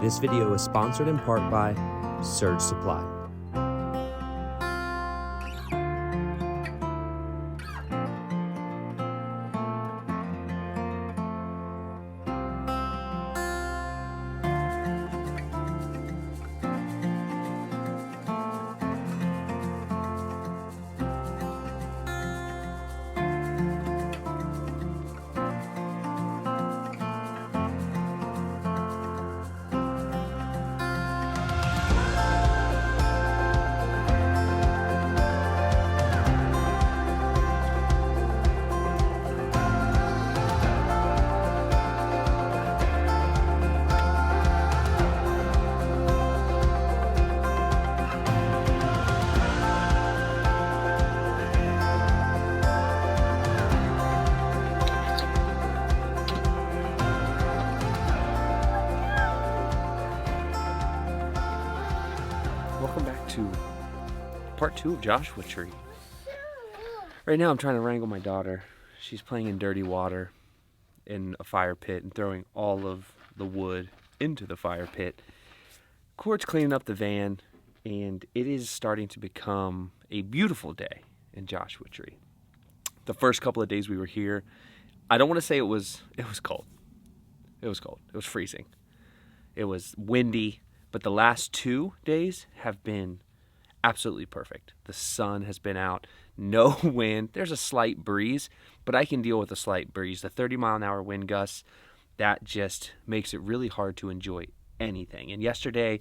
This video is sponsored in part by Surge Supply. Welcome back to part 2 of Joshua Tree. Right now I'm trying to wrangle my daughter. She's playing in dirty water in a fire pit and throwing all of the wood into the fire pit. Court's cleaning up the van, and it is starting to become a beautiful day in Joshua Tree. The first couple of days we were here, I don't want to say it was cold. It was cold. It was freezing. It was windy. But the last 2 days have been absolutely perfect. The sun has been out, no wind. There's a slight breeze, but I can deal with a slight breeze. The 30-mile-an-hour wind gusts, that just makes it really hard to enjoy anything. And yesterday,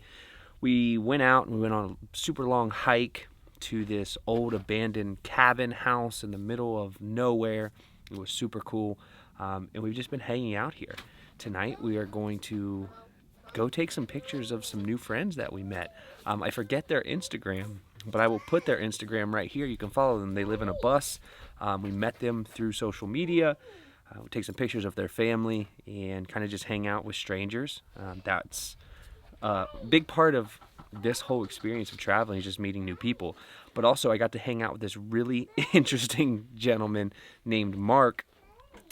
we went out and we went on a super long hike to this old abandoned cabin house in the middle of nowhere. It was super cool, and we've just been hanging out here. Tonight, we are going to go take some pictures of some new friends that we met. I forget their Instagram, but I will put their Instagram right here. You can follow them. They live in a bus. We met them through social media. We'll take some pictures of their family and kind of just hang out with strangers. That's a big part of this whole experience of traveling, is just meeting new people. But also I got to hang out with this really interesting gentleman named Mark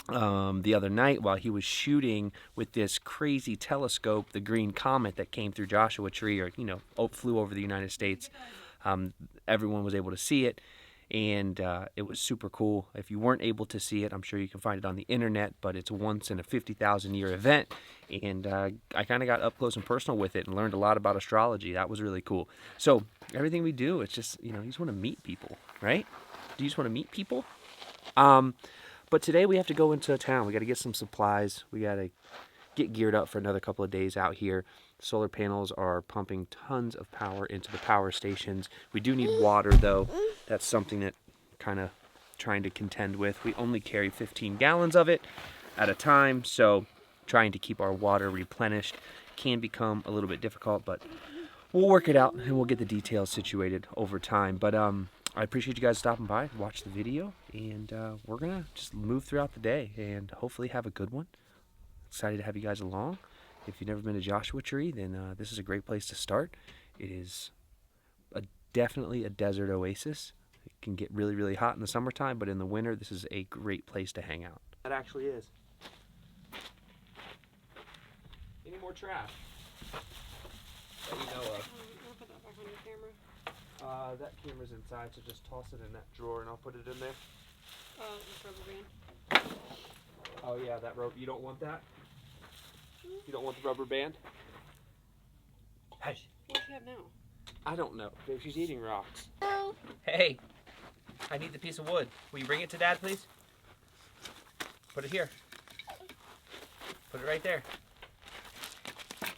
the other night while he was shooting with this crazy telescope, the Green Comet that came through Joshua Tree, or flew over the United States. Everyone was able to see it, and it was super cool. If you weren't able to see it, I'm sure you can find it on the internet, but it's a once in a 50,000 year event, and I kind of got up close and personal with it and learned a lot about astrology. That was really cool. So everything we do, it's just, you just want to meet people, right? Do you just want to meet people? But today we have to go into town. We got to get some supplies. We got to get geared up for another couple of days out here. Solar panels are pumping tons of power into the power stations. We do need water, though. That's something that kind of trying to contend with. We only carry 15 gallons of it at a time, so trying to keep our water replenished can become a little bit difficult, but we'll work it out and we'll get the details situated over time. But I appreciate you guys stopping by, watch the video, and we're going to just move throughout the day and hopefully have a good one. Excited to have you guys along. If you've never been to Joshua Tree, then this is a great place to start. It is definitely a desert oasis. It can get really, really hot in the summertime, but in the winter, this is a great place to hang out. That actually is. Any more trash that you know of? I'll put that back on your camera. That camera's inside, so just toss it in that drawer and I'll put it in there. This rubber band. Oh yeah, that rope. You don't want that? You don't want the rubber band? Hey. What do you have now? I don't know. Babe, she's eating rocks. Oh. Hey, I need the piece of wood. Will you bring it to Dad, please? Put it here. Put it right there.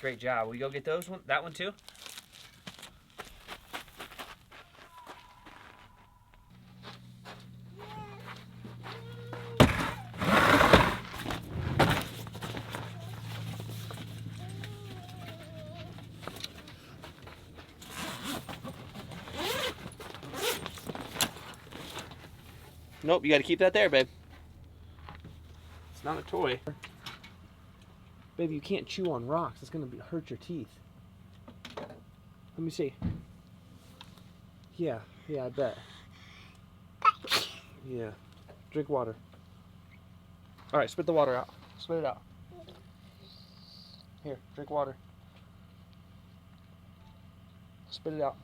Great job. Will you go get those one? That one too? Nope, you gotta keep that there, babe. It's not a toy. Baby, you can't chew on rocks. It's gonna hurt your teeth. Let me see. Yeah, I bet. Yeah. Drink water. Alright, spit the water out. Spit it out. Here, drink water. Spit it out.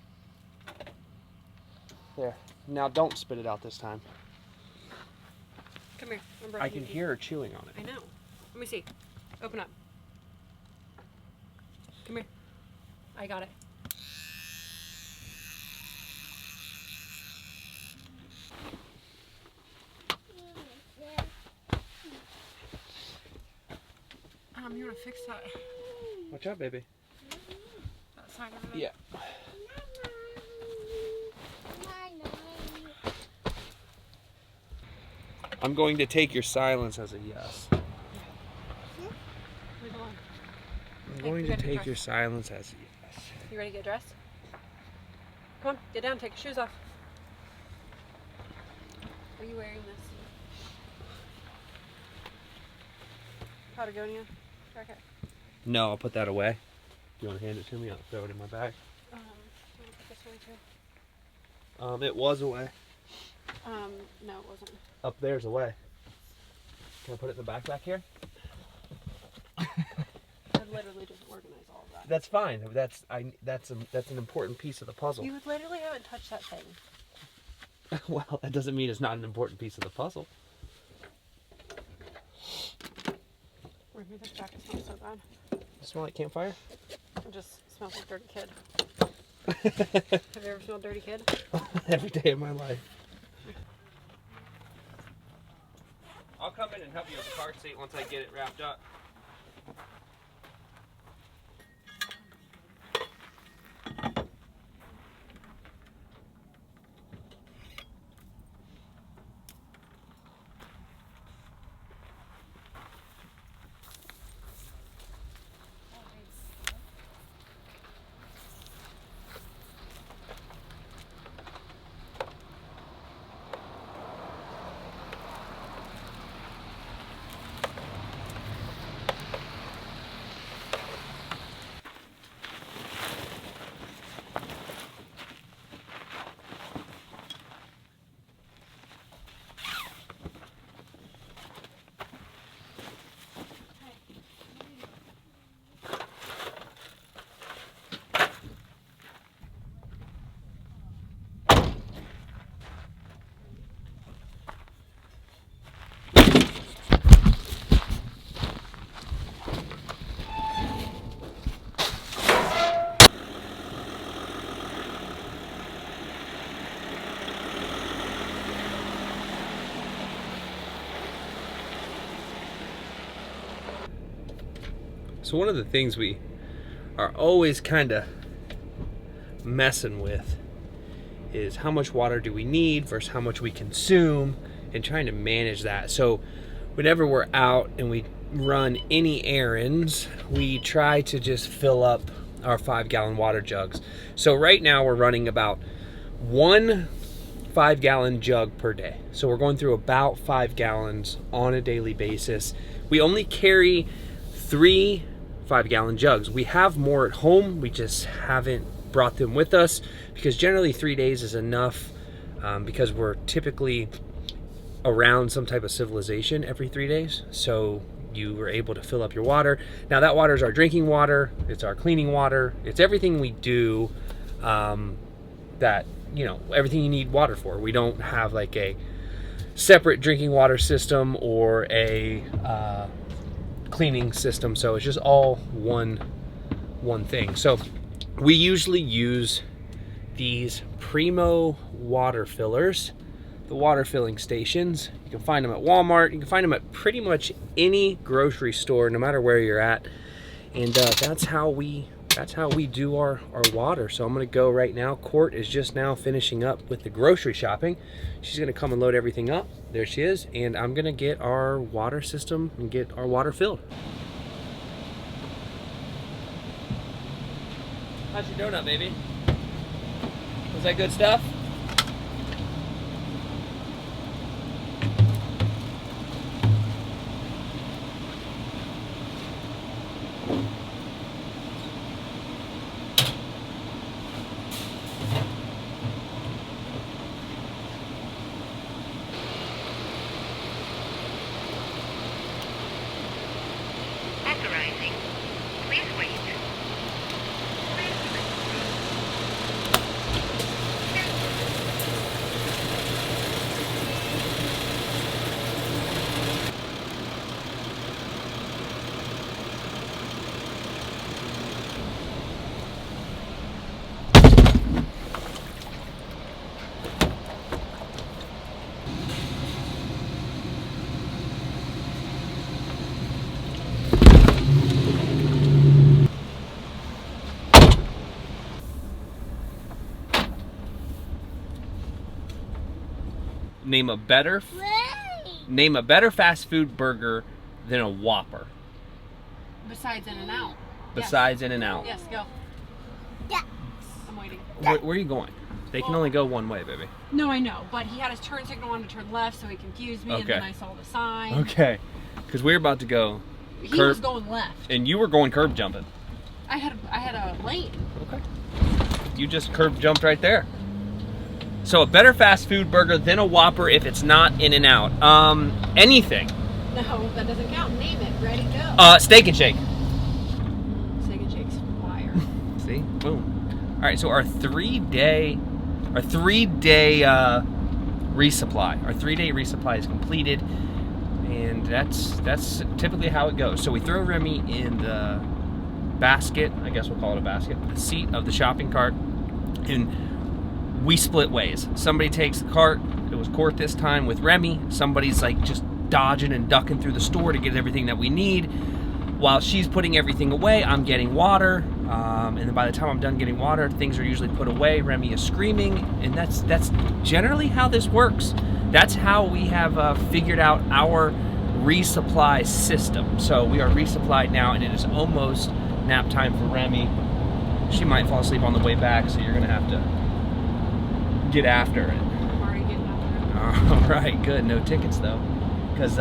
There. Now don't spit it out this time. Come here. I can hear her chewing on it. I know. Let me see. Open up. Come here. I got it. You want to fix that? Watch out, baby. That side of it? Yeah. I'm going to take your silence as a yes. I'm going to take your silence as a yes. You ready to get dressed? Come on, get down, take your shoes off. Are you wearing this? Patagonia jacket? No, I'll put that away. You want to hand it to me? I'll throw it in my bag. You want to put this away too? It was away. No, it wasn't. Up there's away. Can I put it in the backpack here? I literally just organize all of that. That's fine. That's an important piece of the puzzle. You literally haven't touched that thing. Well, that doesn't mean it's not an important piece of the puzzle. Maybe this jacket smells so bad. You smell like campfire? It just smells like Dirty Kid. Have you ever smelled Dirty Kid? Every day of my life. I'll come in and help you with the car seat once I get it wrapped up. So one of the things we are always kind of messing with is how much water do we need versus how much we consume, and trying to manage that. So whenever we're out and we run any errands, we try to just fill up our 5-gallon water jugs. So right now we're running about 1 5-gallon jug per day. So we're going through about 5 gallons on a daily basis. We only carry 3 5-gallon jugs. We have more at home, we just haven't brought them with us because generally 3 days is enough, because we're typically around some type of civilization every 3 days. So you were able to fill up your water. Now that water is our drinking water, it's our cleaning water, it's everything we do, that, you know, everything you need water for. We don't have like a separate drinking water system or a cleaning system, so it's just all one thing. So we usually use these Primo water fillers, the water filling stations. You can find them at Walmart, you can find them at pretty much any grocery store, no matter where you're at. And that's how we do our water. So I'm gonna go right now. Court is just now finishing up with the grocery shopping. She's gonna come and load everything up. There she is. And I'm gonna get our water system and get our water filled. How's your donut, baby? Was that good stuff? Authorizing. Please wait. Name a better fast food burger than a Whopper. Besides In-N-Out. Besides In-N-Out. Yes, go. Yeah. I'm waiting. Where are you going? They can only go one way, baby. No, I know, but he had his turn signal on to turn left, so he confused me, and then I saw the sign. Okay. Because we're about to go. He was going left. And you were going curb jumping. I had a lane. Okay. You just curb jumped right there. So a better fast food burger than a Whopper if it's not In-N-Out. Anything. No, that doesn't count. Name it. Ready, go. Steak and Shake. Steak and Shake's fire. See? Boom. All right, so our 3-day resupply. Our 3-day resupply is completed, and that's typically how it goes. So we throw Remy in the basket, I guess we'll call it a basket, the seat of the shopping cart, and we split ways. Somebody takes the cart. It was Court this time with Remy. Somebody's like just dodging and ducking through the store to get everything that we need. While she's putting everything away, I'm getting water, and then by the time I'm done getting water, things are usually put away. Remy is screaming, and that's generally how this works. That's how we have figured out our resupply system. So we are resupplied now, and it is almost nap time for Remy. She might fall asleep on the way back, so you're gonna have to get after it. I'm already getting after it. All right, good. No tickets though, because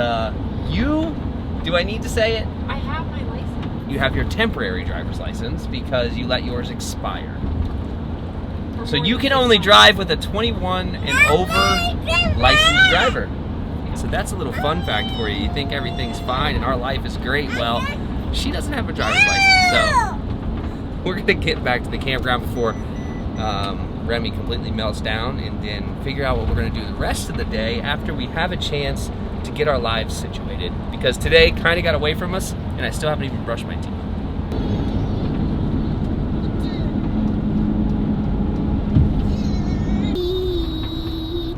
do I need to say it? I have my license. You have your temporary driver's license because you let yours expire. So you can only drive with a 21 and over licensed driver. So that's a little fun fact for you. You think everything's fine and our life is great. Well, she doesn't have a driver's license. So we're going to get back to the campground before Remy completely melts down, and then figure out what we're going to do the rest of the day after we have a chance to get our lives situated, because today kind of got away from us and I still haven't even brushed my teeth.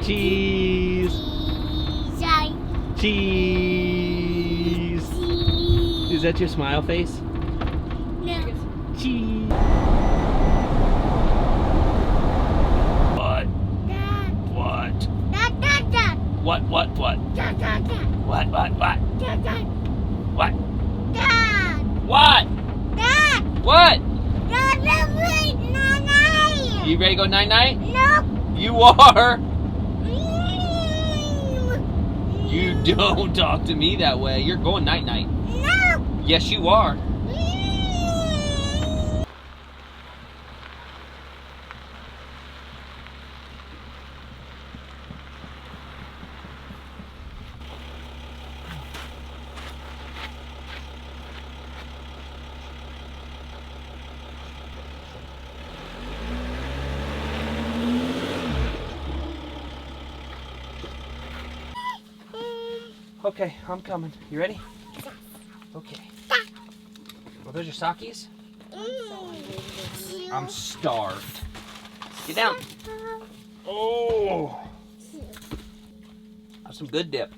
Cheese! Cheese! Is that your smile face? No. Cheese! What? Dad. What? Dad, Dad, Dad. What? Dad, Dad, Dad. What? Dad, Dad. What? Dad. What? Dad. What? Dad, wait, Nana. You ready to go night-night? Nope. You are! You don't talk to me that way. You're going night-night. No. Yes, you are. Okay, I'm coming. You ready? Okay. Well, those your Sakis? I'm starved. Get down. Oh! Have some good dip.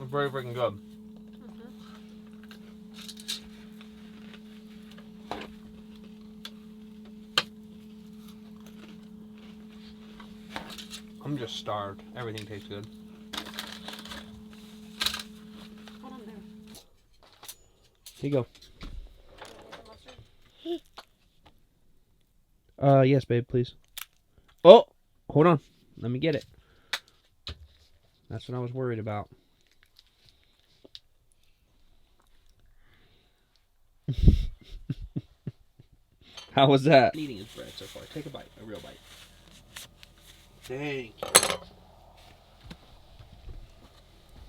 Very freaking good. I'm just starved. Everything tastes good. Hold on there. Here you go. Yes, babe, please. Oh, hold on. Let me get it. That's what I was worried about. How was that? Eating his bread so far. Take a bite, a real bite. Thank you.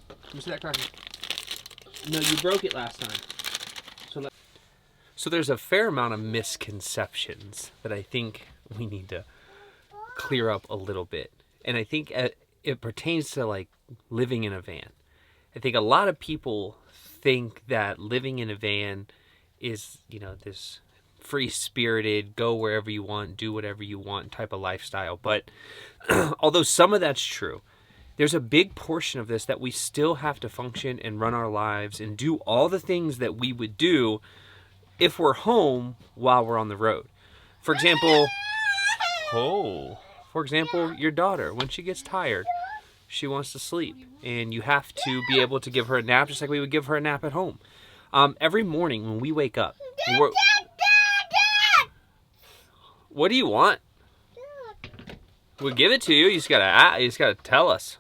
Let me see that cracker. No, you broke it last time. So there's a fair amount of misconceptions that I think we need to clear up a little bit. And I think it pertains to like living in a van. I think a lot of people think that living in a van is, you know, this free-spirited, go wherever you want, do whatever you want type of lifestyle. But although some of that's true, there's a big portion of this that we still have to function and run our lives and do all the things that we would do if we're home while we're on the road. For example, your daughter, when she gets tired, she wants to sleep, and you have to be able to give her a nap just like we would give her a nap at home. Every morning when we wake up, what do you want? We'll give it to you. You just gotta tell us.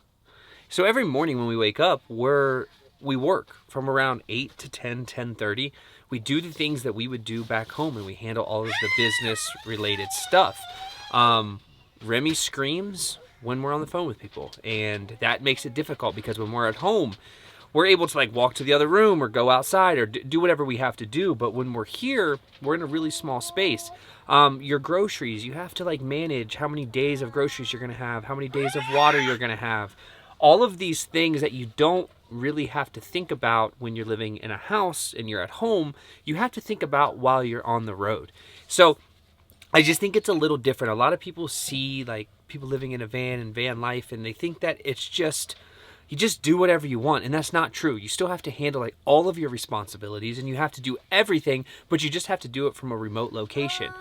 So every morning when we wake up, we work from around 8 to 10:30. We do the things that we would do back home, and we handle all of the business-related stuff. Remy screams when we're on the phone with people, and that makes it difficult because when we're at home, we're able to like walk to the other room or go outside or do whatever we have to do. But when we're here, we're in a really small space. Your groceries, you have to like manage how many days of groceries you're gonna have, how many days of water you're gonna have. All of these things that you don't really have to think about when you're living in a house and you're at home, you have to think about while you're on the road. So I just think it's a little different. A lot of people see like people living in a van and van life, and they think that it's just, you just do whatever you want, and that's not true. You still have to handle like all of your responsibilities, and you have to do everything, but you just have to do it from a remote location.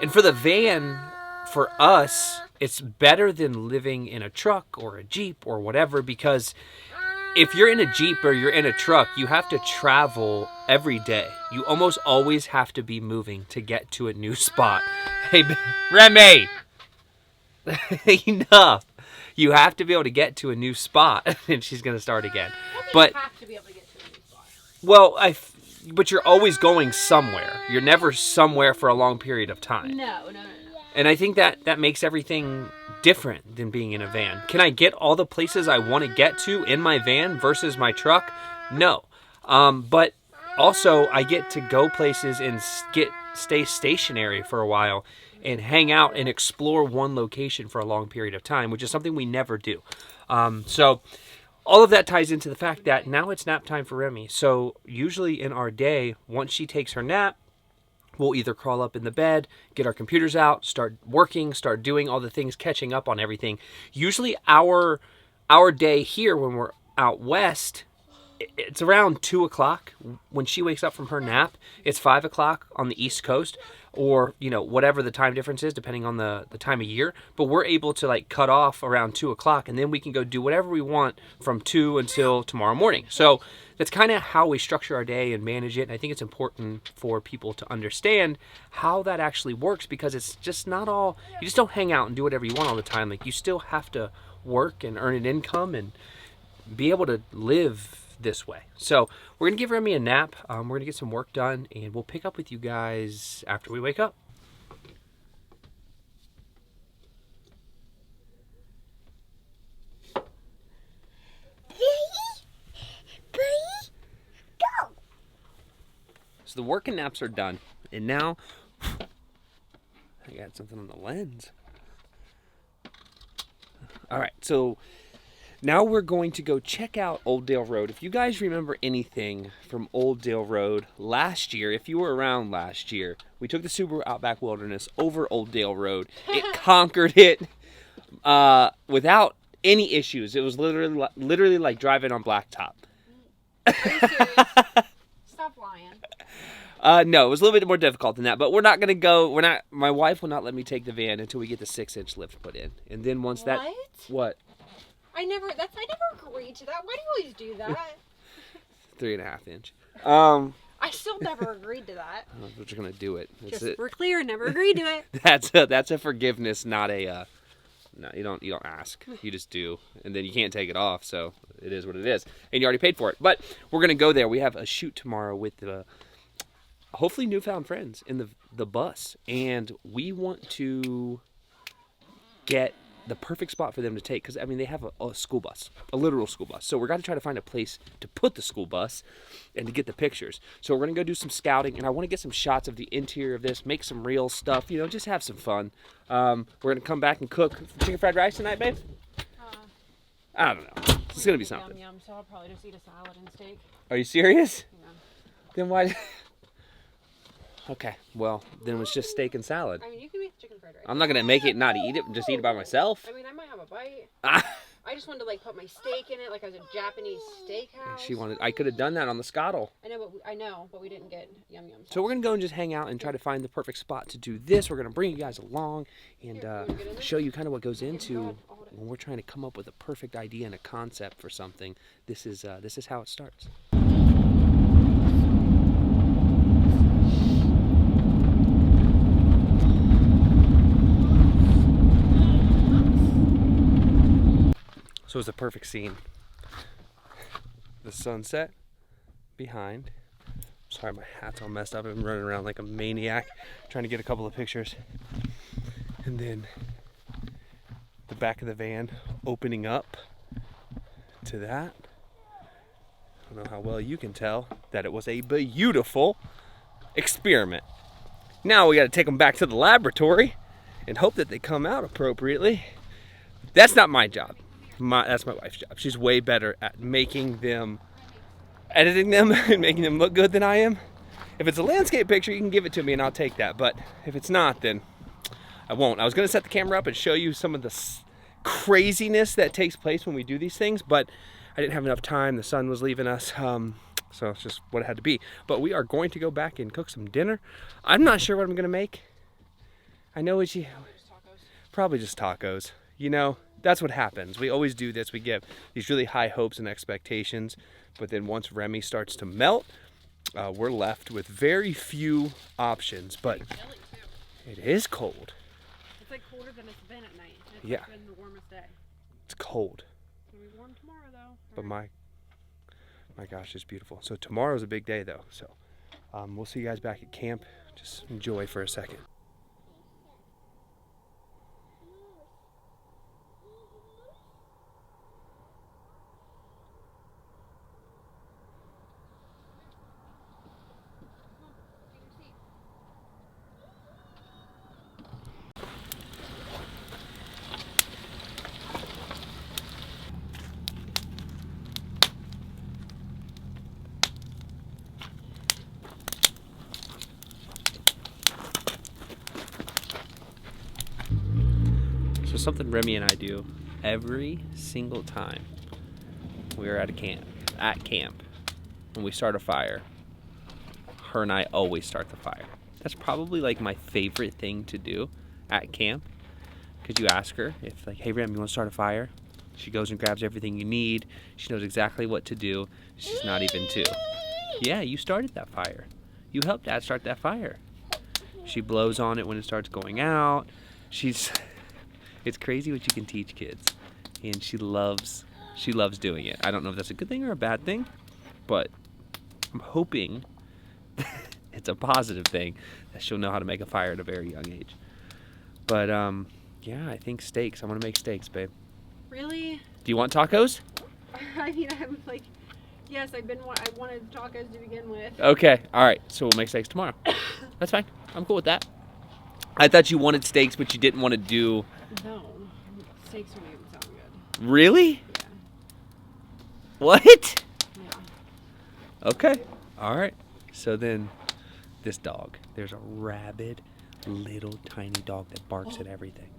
And for the van, for us, it's better than living in a truck or a Jeep or whatever, because if you're in a Jeep or you're in a truck, you have to travel every day. You almost always have to be moving to get to a new spot. Hey, Remy! Enough! You have to be able to get to a new spot, and she's going to start again. But you have to be able to get to a new spot. Well, but you're always going somewhere. You're never somewhere for a long period of time. No. And I think that makes everything different than being in a van. Can I get all the places I want to get to in my van versus my truck? No. But also, I get to go places and stay stationary for a while and hang out and explore one location for a long period of time, which is something we never do. So all of that ties into the fact that now it's nap time for Remy. So usually in our day, once she takes her nap, we'll either crawl up in the bed, get our computers out, start working, start doing all the things, catching up on everything. Usually our day here when we're out west, it's around 2 o'clock. When she wakes up from her nap, it's 5 o'clock on the East Coast, or whatever the time difference is depending on the time of year. But we're able to like cut off around 2 o'clock, and then we can go do whatever we want from 2 until tomorrow morning. So that's kind of how we structure our day and manage it. And I think it's important for people to understand how that actually works, because it's just not all, you just don't hang out and do whatever you want all the time. Like, you still have to work and earn an income and be able to live this way. So we're going to give Remy a nap. We're going to get some work done, and we'll pick up with you guys after we wake up. So the work and naps are done, and now I got something on the lens. All right, so now we're going to go check out Old Dale Road. If you guys remember anything from Old Dale Road last year, if you were around last year, we took the Subaru Outback Wilderness over Old Dale Road. It conquered it without any issues. It was literally like driving on blacktop. Are you serious? Stop lying. No, it was a little bit more difficult than that, but we're not going to go, my wife will not let me take the van until we get the 6-inch lift put in. And then once that, what? I never agreed to that. Why do you always do that? 3.5 inch. I still never agreed to that. We're just going to do it. We're clear, never agreed to it. That's a forgiveness, not a, no, you don't ask. You just do. And then you can't take it off, so it is what it is. And you already paid for it. But we're going to go there. We have a shoot tomorrow with the hopefully newfound friends in the bus, and we want to get the perfect spot for them to take, because I mean they have a school bus, a literal school bus, so we're going to try to find a place to put the school bus and to get the pictures. So we're going to go do some scouting, and I want to get some shots of the interior of this, make some real stuff, just have some fun. We're going to come back and cook chicken fried rice tonight, babe. I don't know, it's going to be something. Yum, so I'll probably just eat a salad and steak. Are you serious? Yeah. Then why? Okay, well, then it's just steak and salad. I mean, you can make chicken fried rice. I'm not going to make it and not eat it and just eat it by myself. I mean, I might have a bite. I just wanted to like put my steak in it, like as a Japanese steakhouse. She wanted. I could have done that on the scuttle. I know, but we didn't get yum yum. So we're gonna go and just hang out and try to find the perfect spot to do this. We're gonna bring you guys along and show you kind of what goes into when we're trying to come up with a perfect idea and a concept for something. This is how it starts. So it's a perfect scene. The sunset behind. Sorry, my hat's all messed up. I've been running around like a maniac trying to get a couple of pictures. And then the back of the van opening up to that. I don't know how well you can tell that it was a beautiful experiment. Now we got to take them back to the laboratory and hope that they come out appropriately. That's not my job. That's my wife's job. She's way better at making them, editing them and making them look good than I am. If it's a landscape picture, you can give it to me and I'll take that. But if it's not, then I won't. I was gonna set the camera up and show you some of the craziness that takes place when we do these things, but I didn't have enough time. The sun was leaving us, so it's just what it had to be. But we are going to go back and cook some dinner. I'm not sure what I'm gonna make. I know it's probably just tacos. You know, that's what happens. We always do this. We get these really high hopes and expectations, but then once Remy starts to melt, we're left with very few options. But it is cold. It's like colder than it's been at night. It's Yeah. been the warmest day. It's cold. It's gonna be warm tomorrow though. But my gosh, it's beautiful. So tomorrow's a big day though. So we'll see you guys back at camp. Just enjoy for a second. So something Remy and I do every single time we are at camp, when we start a fire, her and I always start the fire. That's probably like my favorite thing to do at camp, because you ask her if like, hey Rem, you want to start a fire? She goes and grabs everything you need. She knows exactly what to do. She's not even two. Yeah, you started that fire. You helped Dad start that fire. She blows on it when it starts going out. It's crazy what you can teach kids, and she loves doing it. I don't know if that's a good thing or a bad thing, but I'm hoping it's a positive thing that she'll know how to make a fire at a very young age. But yeah, I think steaks. I want to make steaks, babe. Really? Do you want tacos? I mean, I'm like, yes, I wanted tacos to begin with. Okay, all right. So we'll make steaks tomorrow. That's fine. I'm cool with that. I thought you wanted steaks, but you didn't want to do. No, steaks don't even sound good. Really? Yeah. What? Yeah. Okay. All right. So then, this dog. There's a rabid, little tiny dog that barks at everything.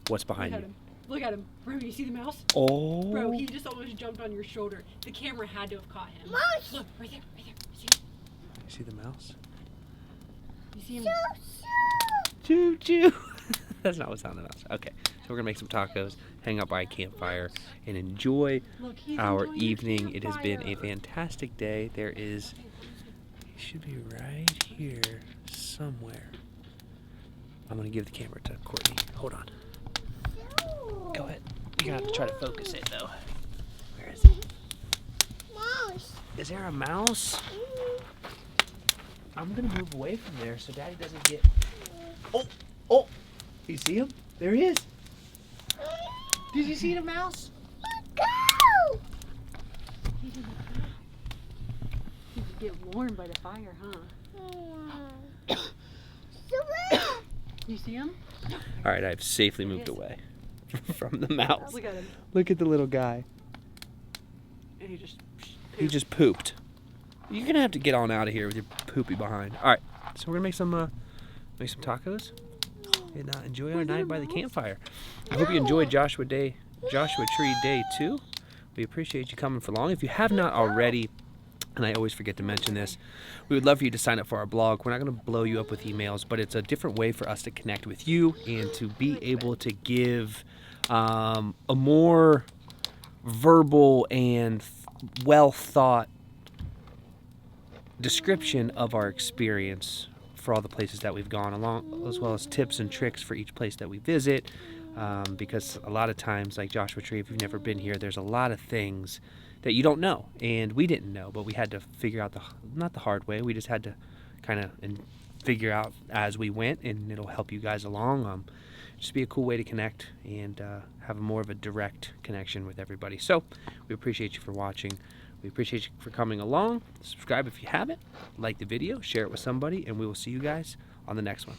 What's behind you? Look at him. Bro, you see the mouse? Oh. Bro, he just almost jumped on your shoulder. The camera had to have caught him. Mouse! Look, right there, right there. See him? You see the mouse? You see him? Choo choo. That's not what sounded mouse. Okay. So we're gonna make some tacos, hang out by a campfire, and enjoy Look, he's our enjoying the evening. It has been a campfire. fantastic day. There is. He should be right here somewhere. I'm gonna give the camera to Courtney. Hold on. Go ahead. You're gonna have to try to focus it though. Where is it? Mouse. Is there a mouse? I'm gonna move away from there so Daddy doesn't get. Oh! Oh! You see him? There he is. Did you see the mouse? Go! You could get warmed by the fire, huh? You see him? All right, I've safely moved Yes. away from the mouse. Look at him. Look at the little guy. And He just pooped. You're gonna have to get on out of here with your poopy behind. All right, so we're gonna make some tacos and enjoy our night by the campfire. I hope you enjoyed Joshua Day Joshua Tree Day 2. We appreciate you coming for along. If you have not already, and I always forget to mention this, we would love for you to sign up for our blog. We're not going to blow you up with emails, but it's a different way for us to connect with you and to be able to give a more verbal and well thought description of our experience for all the places that we've gone along, as well as tips and tricks for each place that we visit, because a lot of times, like Joshua Tree, if you've never been here, there's a lot of things that you don't know, and we didn't know, but we had to figure out not the hard way, we just had to kind of figure out as we went, and it'll help you guys along. Just be a cool way to connect and have more of a direct connection with everybody. So we appreciate you for watching. We appreciate you for coming along. Subscribe if you haven't. Like the video, share it with somebody, and we will see you guys on the next one.